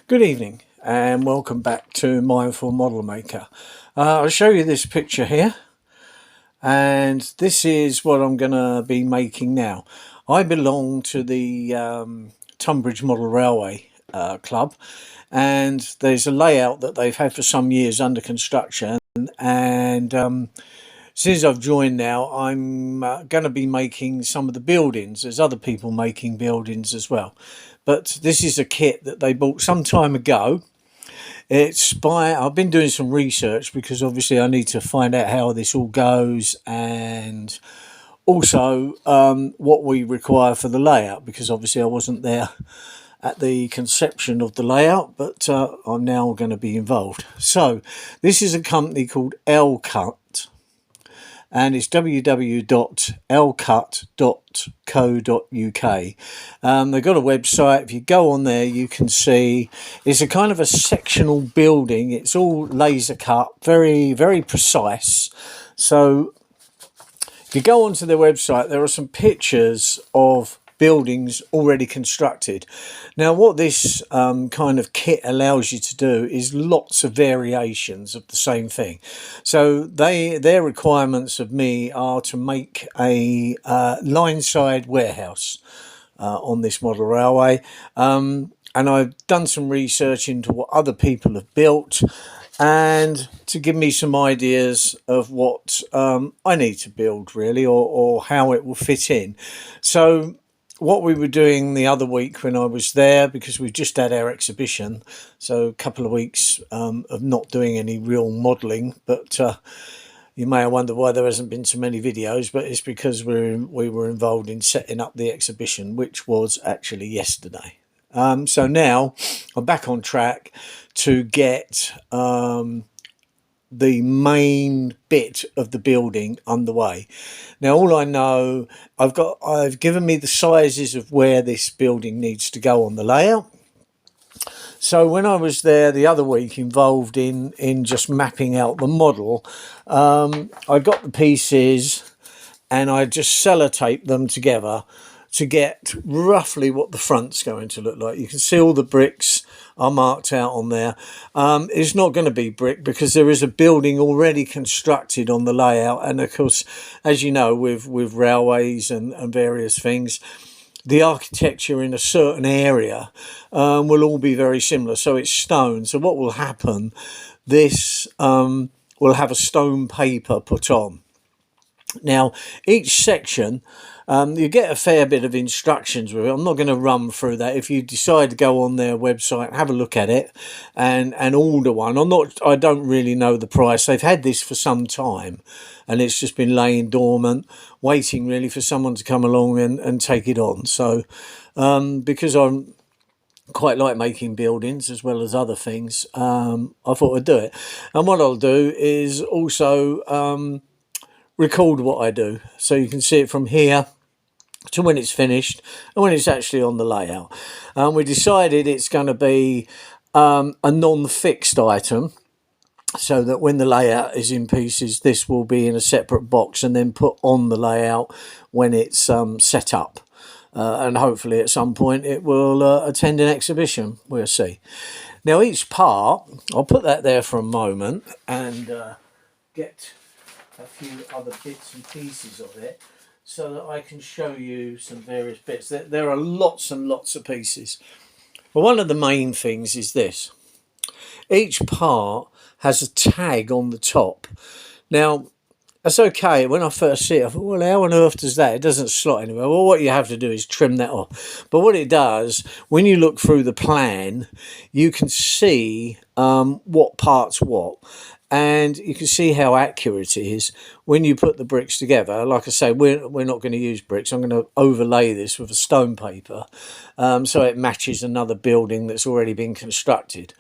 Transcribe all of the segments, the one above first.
Good evening and welcome back to Mindful Model Maker. I'll show you this picture here, and this is what I'm going to be making now. I belong to the Tunbridge Model Railway Club, and there's a layout that they've had for some years under construction, and since I've joined now, I'm going to be making some of the buildings. There's other people making buildings as well. But this is a kit that they bought some time ago. I've been doing some research because obviously I need to find out how this all goes, and also what we require for the layout, because obviously I wasn't there at the conception of the layout, but I'm now going to be involved. So this is a company called Elcut, and it's www.elcut.co.uk. They've got a website. If you go on there, you can see it's a kind of a sectional building. It's all laser cut, very, very precise. So if you go onto their website, there are some pictures of buildings already constructed. Now what this kind of kit allows you to do is lots of variations of the same thing. So their requirements of me are to make a line side warehouse on this model railway, and I've done some research into what other people have built and to give me some ideas of what I need to build really, or how it will fit in. So what we were doing the other week when I was there, because we've just had our exhibition, so a couple of weeks of not doing any real modelling, but you may wonder why there hasn't been so many videos, but it's because we were involved in setting up the exhibition, which was actually yesterday. So now I'm back on track to get the main bit of the building underway. Now all I know, I've given me the sizes of where this building needs to go on the layout. So when I was there the other week involved in just mapping out the model, I got the pieces and I just sellotaped them together to get roughly what the front's going to look like. You can see all the bricks are marked out on there. It's not going to be brick because there is a building already constructed on the layout, and of course, as you know, with railways and various things, the architecture in a certain area will all be very similar. So it's stone. So what will happen, this will have a stone paper put on. Now each section, you get a fair bit of instructions with it. I'm not going to run through that. If you decide to go on their website, have a look at it and order one. I don't really know the price. They've had this for some time and it's just been laying dormant, waiting really for someone to come along and take it on. So because I'm quite like making buildings as well as other things, I thought I'd do it. And what I'll do is also record what I do, so you can see it from here to when it's finished and when it's actually on the layout. We decided it's going to be a non-fixed item, so that when the layout is in pieces, this will be in a separate box and then put on the layout when it's set up. And hopefully at some point it will attend an exhibition. We'll see. Now each part, I'll put that there for a moment and get a few other bits and pieces of it so that I can show you some various bits. There are lots and lots of pieces. But one of the main things is this. Each part has a tag on the top. Now, that's okay. When I first see it, I thought, well, how on earth does that? It doesn't slot anywhere. Well, what you have to do is trim that off. But what it does, when you look through the plan, you can see what part's what. And you can see how accurate it is when you put the bricks together. Like I say, we're not going to use bricks. I'm going to overlay this with a stone paper so it matches another building that's already been constructed.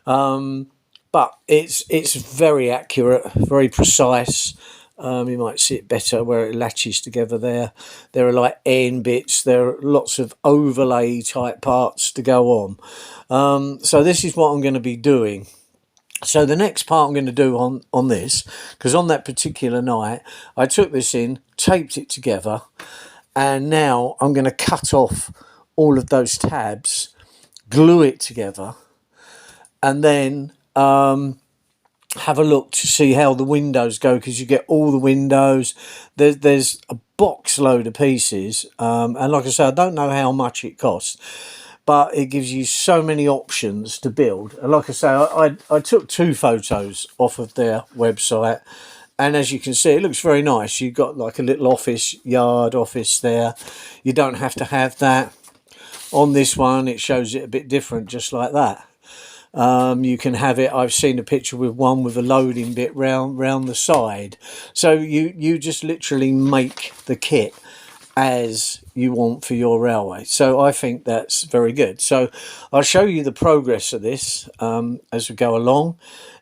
But it's very accurate, very precise. You might see it better where it latches together there. There are like end bits. There are lots of overlay type parts to go on. So this is what I'm going to be doing. So the next part I'm going to do on this, because on that particular night I took this in, taped it together, and now I'm going to cut off all of those tabs, glue it together, and then have a look to see how the windows go, because you get all the windows. There's a box load of pieces, and like I say, I don't know how much it costs, but it gives you so many options to build. And like I say, I took 2 photos off of their website, and as you can see, it looks very nice. You've got like a little office there. You don't have to have that. On this one, it shows it a bit different, just like that. You can have it. I've seen a picture with one with a loading bit round the side. So you just literally make the kit as you want for your railway. So I think that's very good. So I'll show you the progress of this as we go along,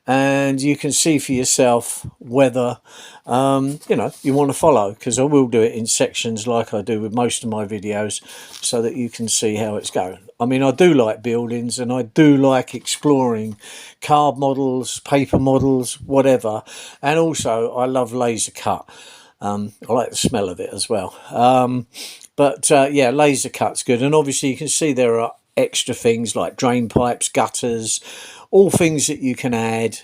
and you can see for yourself whether you know, you want to follow, because I will do it in sections like I do with most of my videos, so that you can see how it's going. I mean, I do like buildings, and I do like exploring card models, paper models, whatever, and also I love laser cut. I like the smell of it as well. Yeah, laser cut's good. And obviously you can see there are extra things like drain pipes, gutters, all things that you can add.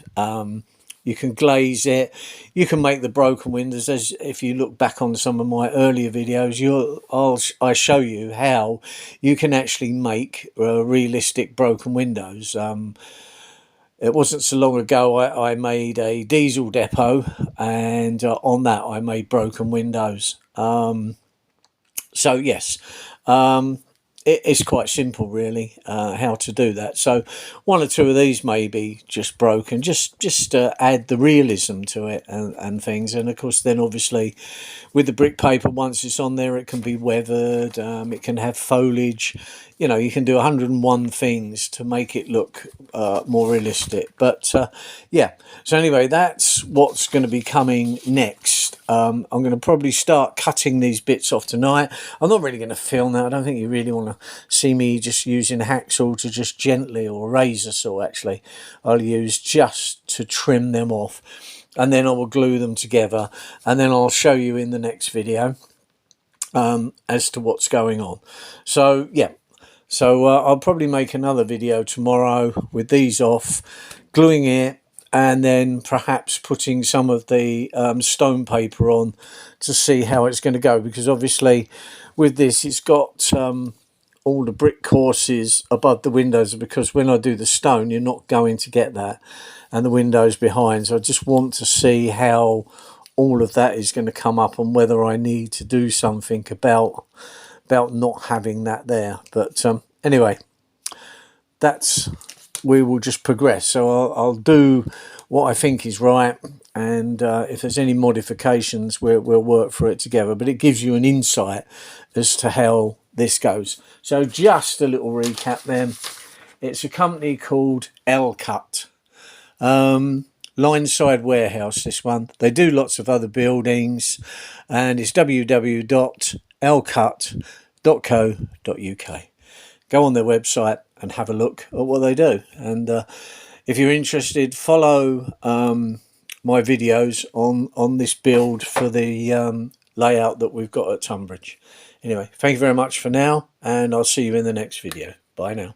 You can glaze it. You can make the broken windows. As if you look back on some of my earlier videos, I show you how you can actually make realistic broken windows. It wasn't so long ago I made a diesel depot, and on that I made broken windows. So yes, it's quite simple really, how to do that. So 1 or 2 of these may be just broken, just add the realism to it and things. And of course then obviously with the brick paper, once it's on there, it can be weathered, it can have foliage. You know, you can do 101 things to make it look more realistic. But yeah, so anyway, that's what's going to be coming next. I'm going to probably start cutting these bits off tonight. I'm not really going to film that. I don't think you really want to see me just using a hacksaw to just gently, or a razor saw actually, I'll use just to trim them off, and then I will glue them together, and then I'll show you in the next video as to what's going on. So yeah, so I'll probably make another video tomorrow with these off, gluing it, and then perhaps putting some of the stone paper on to see how it's going to go, because obviously with this it's got all the brick courses above the windows, because when I do the stone you're not going to get that, and the windows behind. So I just want to see how all of that is going to come up, and whether I need to do something about not having that there. But anyway, we will just progress. So I'll do what I think is right, and if there's any modifications we'll work through it together. But it gives you an insight as to how this goes. So just a little recap then. It's a company called Elcut. Lineside Warehouse, this one. They do lots of other buildings, and it's www.elcut.co.uk. Go on their website and have a look at what they do. And if you're interested, follow my videos on this build for the layout that we've got at Tunbridge. Anyway, thank you very much for now, and I'll see you in the next video. Bye now.